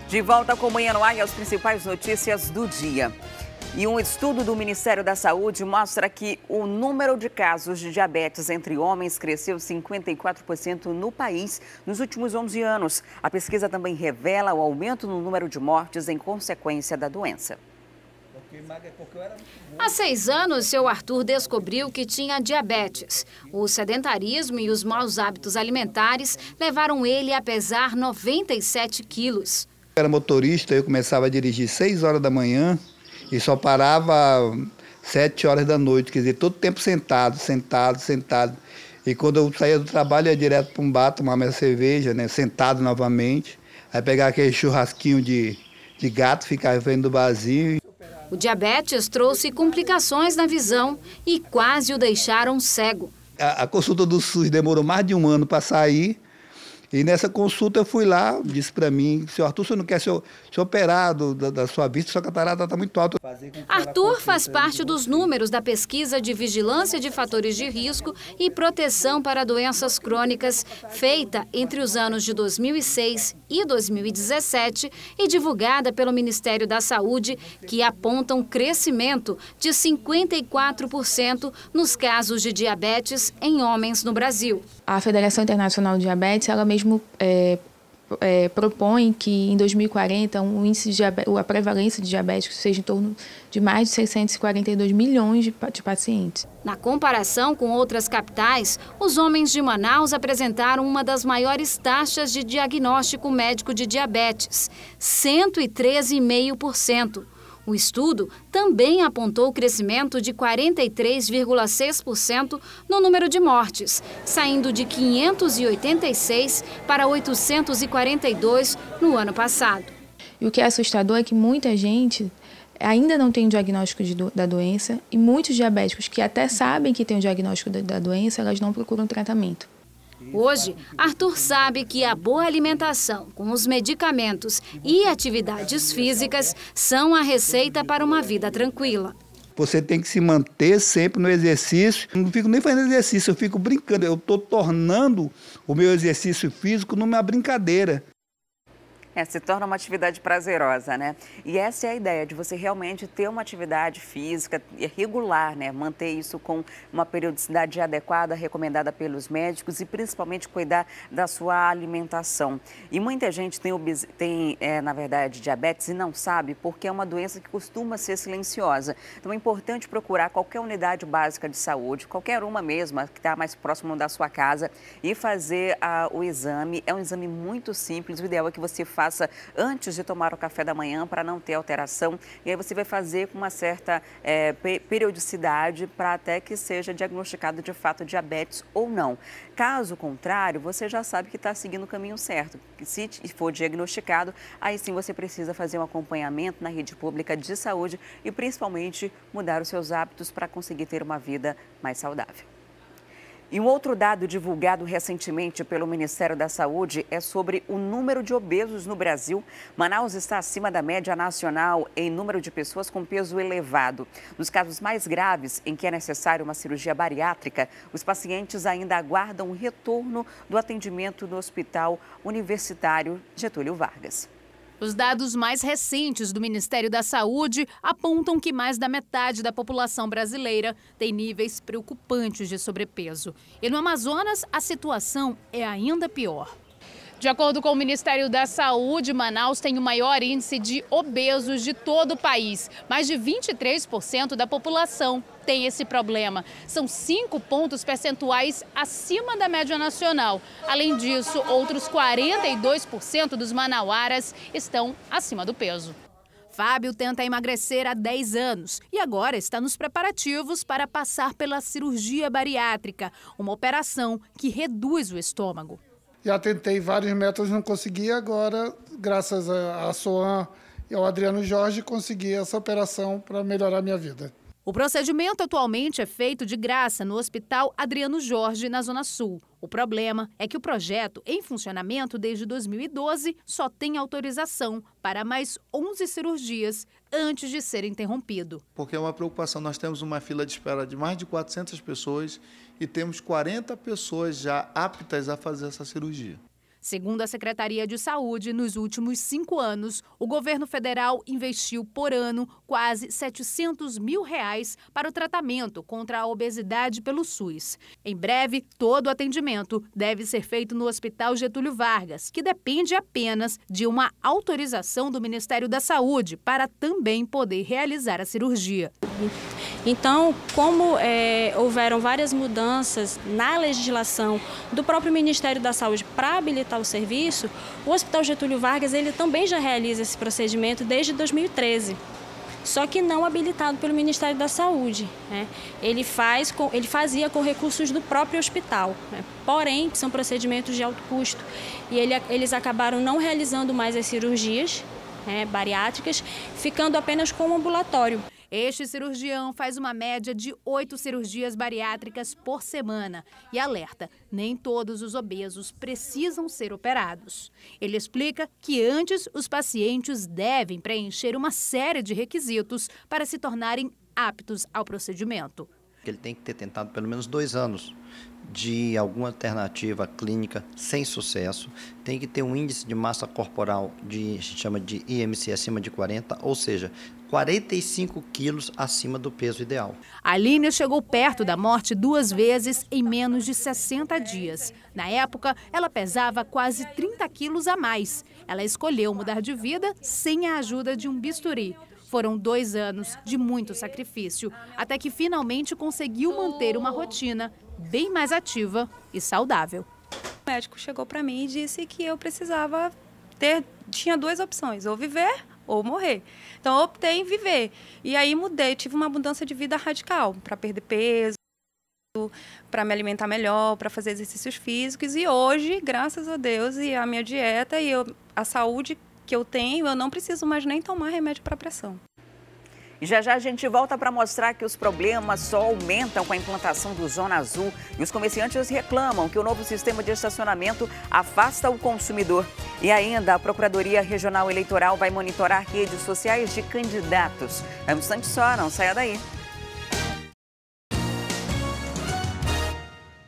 De volta com o Manhã no Ar e as principais notícias do dia. E um estudo do Ministério da Saúde mostra que o número de casos de diabetes entre homens cresceu 54% no país nos últimos 11 anos. A pesquisa também revela o aumento no número de mortes em consequência da doença. Há 6 anos, seu Arthur descobriu que tinha diabetes. O sedentarismo e os maus hábitos alimentares levaram ele a pesar 97 quilos. Eu era motorista, eu começava a dirigir 6 horas da manhã e só parava 7 horas da noite, quer dizer, todo tempo sentado. E quando eu saía do trabalho, eu ia direto para um bar, tomar minha cerveja, né, sentado novamente. Aí pegar aquele churrasquinho de gato, ficar frente do barzinho. O diabetes trouxe complicações na visão e quase o deixaram cego. A consulta do SUS demorou mais de um ano para sair. E nessa consulta eu fui lá, disse para mim, senhor Arthur, você não quer ser operado da sua vista, sua catarata está muito alta. Arthur faz parte dos números da pesquisa de vigilância de fatores de risco e proteção para doenças crônicas, feita entre os anos de 2006 e 2017 e divulgada pelo Ministério da Saúde, que aponta um crescimento de 54% nos casos de diabetes em homens no Brasil. A Federação Internacional de Diabetes, ela mesmo propõe que em 2040 a prevalência de diabetes seja em torno de mais de 642 milhões de pacientes. Na comparação com outras capitais, os homens de Manaus apresentaram uma das maiores taxas de diagnóstico médico de diabetes, 113,5%. O estudo também apontou o crescimento de 43,6% no número de mortes, saindo de 586 para 842 no ano passado. E o que é assustador é que muita gente ainda não tem o diagnóstico da doença e muitos diabéticos que até sabem que tem o diagnóstico da doença, elas não procuram tratamento. Hoje, Arthur sabe que a boa alimentação, com os medicamentos e atividades físicas, são a receita para uma vida tranquila. Você tem que se manter sempre no exercício. Eu não fico nem fazendo exercício, eu fico brincando. Eu estou tornando o meu exercício físico numa brincadeira. Se torna uma atividade prazerosa, né? E essa é a ideia, de você realmente ter uma atividade física regular, né? Manter isso com uma periodicidade adequada, recomendada pelos médicos e principalmente cuidar da sua alimentação. E muita gente tem na verdade, diabetes e não sabe porque é uma doença que costuma ser silenciosa. Então é importante procurar qualquer unidade básica de saúde, qualquer uma mesmo, que está mais próximo da sua casa, e fazer o exame. É um exame muito simples, o ideal é que você faça antes de tomar o café da manhã para não ter alteração. E aí você vai fazer com uma certa periodicidade para até que seja diagnosticado de fato diabetes ou não. Caso contrário, você já sabe que está seguindo o caminho certo. Se for diagnosticado, aí sim você precisa fazer um acompanhamento na rede pública de saúde e principalmente mudar os seus hábitos para conseguir ter uma vida mais saudável. E um outro dado divulgado recentemente pelo Ministério da Saúde é sobre o número de obesos no Brasil. Manaus está acima da média nacional em número de pessoas com peso elevado. Nos casos mais graves, em que é necessária uma cirurgia bariátrica, os pacientes ainda aguardam o retorno do atendimento no Hospital Universitário Getúlio Vargas. Os dados mais recentes do Ministério da Saúde apontam que mais da metade da população brasileira tem níveis preocupantes de sobrepeso. E no Amazonas, a situação é ainda pior. De acordo com o Ministério da Saúde, Manaus tem o maior índice de obesos de todo o país. Mais de 23% da população tem esse problema. São 5 pontos percentuais acima da média nacional. Além disso, outros 42% dos manauaras estão acima do peso. Fábio tenta emagrecer há 10 anos e agora está nos preparativos para passar pela cirurgia bariátrica, uma operação que reduz o estômago. Já tentei vários métodos, não consegui. Agora, graças a Soan e ao Adriano Jorge, consegui essa operação para melhorar a minha vida. O procedimento atualmente é feito de graça no Hospital Adriano Jorge, na Zona Sul. O problema é que o projeto, em funcionamento desde 2012, só tem autorização para mais 11 cirurgias antes de ser interrompido. Porque é uma preocupação. Nós temos uma fila de espera de mais de 400 pessoas e temos 40 pessoas já aptas a fazer essa cirurgia. Segundo a Secretaria de Saúde, nos últimos 5 anos, o governo federal investiu por ano quase R$700 mil para o tratamento contra a obesidade pelo SUS. Em breve, todo o atendimento deve ser feito no Hospital Getúlio Vargas, que depende apenas de uma autorização do Ministério da Saúde para também poder realizar a cirurgia. Então, como houveram várias mudanças na legislação do próprio Ministério da Saúde para habilitar o serviço, o Hospital Getúlio Vargas ele também já realiza esse procedimento desde 2013. Só que não habilitado pelo Ministério da Saúde, né? Ele fazia com recursos do próprio hospital, né? Porém, são procedimentos de alto custo e eles acabaram não realizando mais as cirurgias, né, bariátricas, ficando apenas com o ambulatório. Este cirurgião faz uma média de 8 cirurgias bariátricas por semana e alerta, nem todos os obesos precisam ser operados. Ele explica que antes os pacientes devem preencher uma série de requisitos para se tornarem aptos ao procedimento. Ele tem que ter tentado pelo menos 2 anos de alguma alternativa clínica sem sucesso, tem que ter um índice de massa corporal a gente chama de IMC acima de 40, ou seja, 45 quilos acima do peso ideal. Aline chegou perto da morte 2 vezes em menos de 60 dias. Na época, ela pesava quase 30 quilos a mais. Ela escolheu mudar de vida sem a ajuda de um bisturi. Foram 2 anos de muito sacrifício, até que finalmente conseguiu manter uma rotina bem mais ativa e saudável. O médico chegou para mim e disse que eu precisava tinha 2 opções, ou viver ou morrer. Então eu optei em viver. E aí mudei, tive uma mudança de vida radical, para perder peso, para me alimentar melhor, para fazer exercícios físicos. E hoje, graças a Deus e a minha dieta e a saúde que eu tenho, eu não preciso mais nem tomar remédio para pressão. E já a gente volta para mostrar que os problemas só aumentam com a implantação do Zona Azul e os comerciantes reclamam que o novo sistema de estacionamento afasta o consumidor. E ainda a Procuradoria Regional Eleitoral vai monitorar redes sociais de candidatos. É um instante só, não saia daí.